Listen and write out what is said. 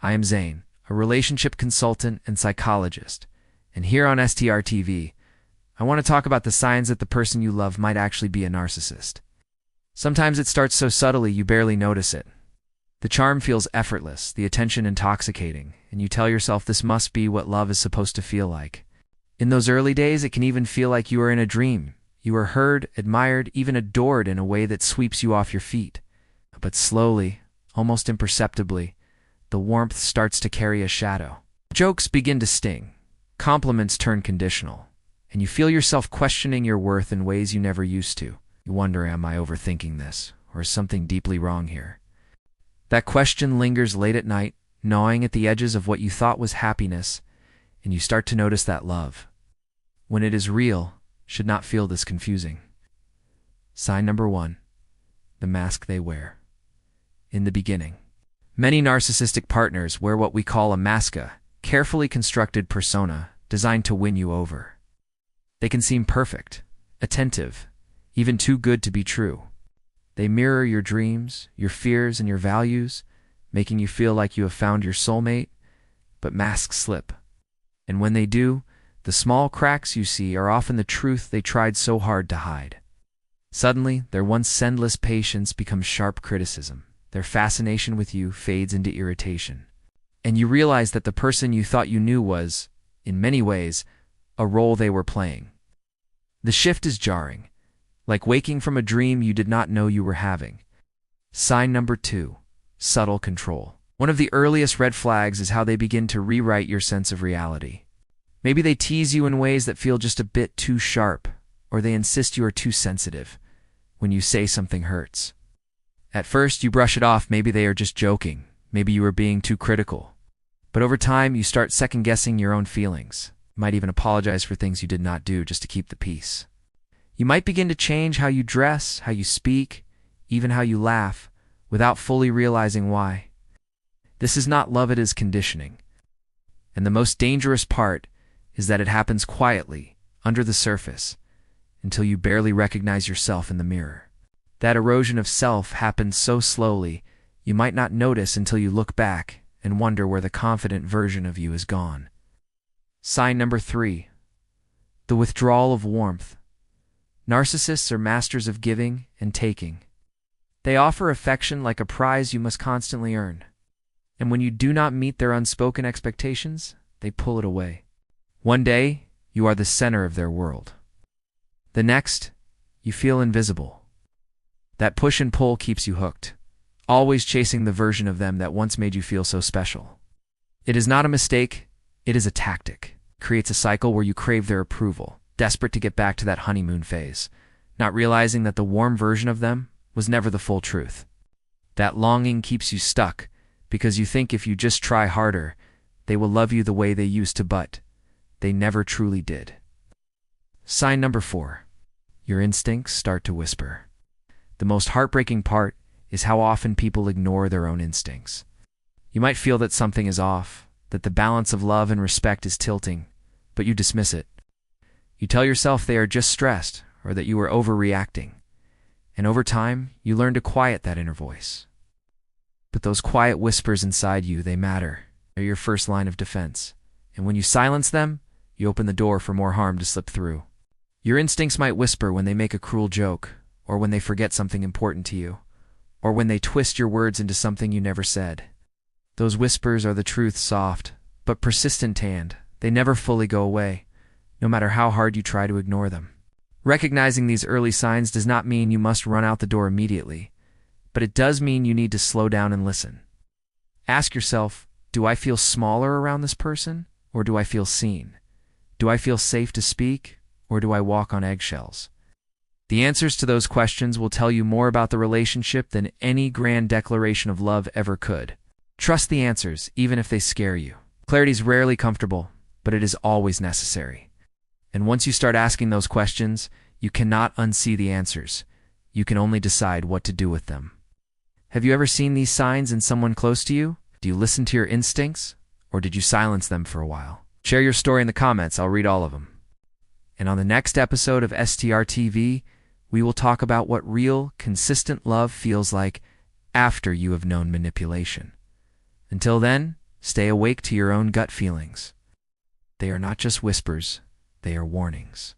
I am Zane, a relationship consultant and psychologist, and here on STR TV, I want to talk about the signs that the person you love might actually be a narcissist. Sometimes it starts so subtly you barely notice it. The charm feels effortless, the attention intoxicating, and you tell yourself this must be what love is supposed to feel like. In those early days, it can even feel like you are in a dream. You are heard, admired, even adored in a way that sweeps you off your feet. But slowly, almost imperceptibly, the warmth starts to carry a shadow. Jokes begin to sting, compliments turn conditional, and you feel yourself questioning your worth in ways you never used to. You wonder, am I overthinking this, or is something deeply wrong here? That question lingers late at night, gnawing at the edges of what you thought was happiness, and you start to notice that love, when it is real, should not feel this confusing. Sign number 1, the mask they wear. In the beginning, many narcissistic partners wear what we call a maska, carefully constructed persona designed to win you over. They can seem perfect, attentive, even too good to be true. They mirror your dreams, your fears, and your values, making you feel like you have found your soulmate, but masks slip. And when they do, the small cracks you see are often the truth they tried so hard to hide. Suddenly, their once endless patience becomes sharp criticism. Their fascination with you fades into irritation. And you realize that the person you thought you knew was, in many ways, a role they were playing. The shift is jarring, like waking from a dream you did not know you were having. Sign number 2, subtle control. One of the earliest red flags is how they begin to rewrite your sense of reality. Maybe they tease you in ways that feel just a bit too sharp, or they insist you are too sensitive when you say something hurts. At first, you brush it off. Maybe they are just joking. Maybe you are being too critical. But over time, you start second-guessing your own feelings. You might even apologize for things you did not do just to keep the peace. You might begin to change how you dress, how you speak, even how you laugh, without fully realizing why. This is not love, it is conditioning. And the most dangerous part is that it happens quietly, under the surface, until you barely recognize yourself in the mirror. That erosion of self happens so slowly, you might not notice until you look back and wonder where the confident version of you is gone. Sign number 3, the withdrawal of warmth. Narcissists are masters of giving and taking. They offer affection like a prize you must constantly earn. And when you do not meet their unspoken expectations, they pull it away. One day, you are the center of their world. The next, you feel invisible. That push and pull keeps you hooked, always chasing the version of them that once made you feel so special. It is not a mistake, it is a tactic. It creates a cycle where you crave their approval, desperate to get back to that honeymoon phase, not realizing that the warm version of them was never the full truth. That longing keeps you stuck, because you think if you just try harder, they will love you the way they used to, but they never truly did. Sign number 4, your instincts start to whisper. The most heartbreaking part is how often people ignore their own instincts. You might feel that something is off, that the balance of love and respect is tilting, but you dismiss it. You tell yourself they are just stressed, or that you are overreacting. And over time, you learn to quiet that inner voice. But those quiet whispers inside you, they matter. They're your first line of defense. And when you silence them, you open the door for more harm to slip through. Your instincts might whisper when they make a cruel joke, or when they forget something important to you, or when they twist your words into something you never said. Those whispers are the truth, soft, but persistent hand. They never fully go away, no matter how hard you try to ignore them. Recognizing these early signs does not mean you must run out the door immediately, but it does mean you need to slow down and listen. Ask yourself, do I feel smaller around this person, or do I feel seen? Do I feel safe to speak, or do I walk on eggshells? The answers to those questions will tell you more about the relationship than any grand declaration of love ever could. Trust the answers, even if they scare you. Clarity is rarely comfortable, but it is always necessary. And once you start asking those questions, you cannot unsee the answers. You can only decide what to do with them. Have you ever seen these signs in someone close to you? Do you listen to your instincts, or did you silence them for a while? Share your story in the comments. I'll read all of them. And on the next episode of STR TV, we will talk about what real, consistent love feels like after you have known manipulation. Until then, Stay awake to your own gut feelings. They are not just whispers, they are warnings.